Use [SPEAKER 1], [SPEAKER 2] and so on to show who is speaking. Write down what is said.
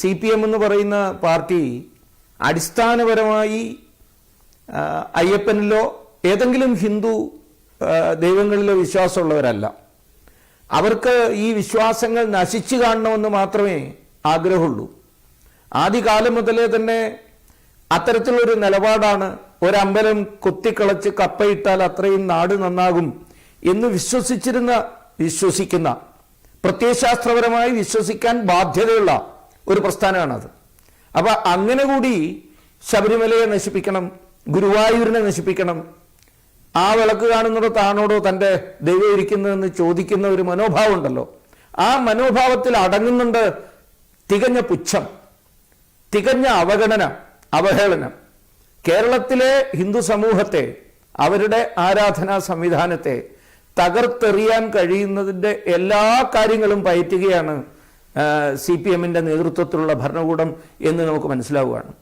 [SPEAKER 1] CPM എന്ന് പറയുന്ന party അടിസ്ഥാനപരമായി അയ്യപ്പനിലോ ഏതെങ്കിലും ഹിന്ദു ദൈവങ്ങളിലോ വിശ്വാസമുള്ളവരല്ല. അവർക്ക് ഈ വിശ്വാസങ്ങൾ നശിച്ചു കാണണമെന്ന് മാത്രമേ ആഗ്രഹമുള്ളൂ. ആദ്യകാലം മുതലേ തന്നെ അത്തരത്തിലൊരു നിലപാടാണ്. ഒരമ്പലം കൊത്തിക്കളച്ച് കപ്പയിട്ടാൽ അത്രയും നാട് നന്നാകും എന്ന് വിശ്വസിക്കുന്ന പ്രത്യയശാസ്ത്രപരമായി വിശ്വസിക്കാൻ ബാധ്യതയുള്ള ഒരു പ്രസ്ഥാനമാണത്. അപ്പൊ അങ്ങനെ കൂടി ശബരിമലയെ നശിപ്പിക്കണം, ഗുരുവായൂരിനെ നശിപ്പിക്കണം, ആ വിളക്ക് കാണുന്നതോ താണോടോ തൻ്റെ ദൈവം ഇരിക്കുന്നതെന്ന് ചോദിക്കുന്ന ഒരു മനോഭാവം ഉണ്ടല്ലോ. ആ മനോഭാവത്തിൽ അടങ്ങുന്നുണ്ട് തികഞ്ഞ പുച്ഛം, തികഞ്ഞ അവഗണന, അവഹേളനം. കേരളത്തിലെ ഹിന്ദു സമൂഹത്തെ, അവരുടെ ആരാധനാ സംവിധാനത്തെ തകർത്തെറിയാൻ കഴിയുന്നതിൻ്റെ എല്ലാ കാര്യങ്ങളും പയറ്റുകയാണ് CPM-ന്റെ നേതൃത്വത്തിലുള്ള ഭരണകൂടം എന്ന് നമുക്ക് മനസ്സിലാവുകയാണ്.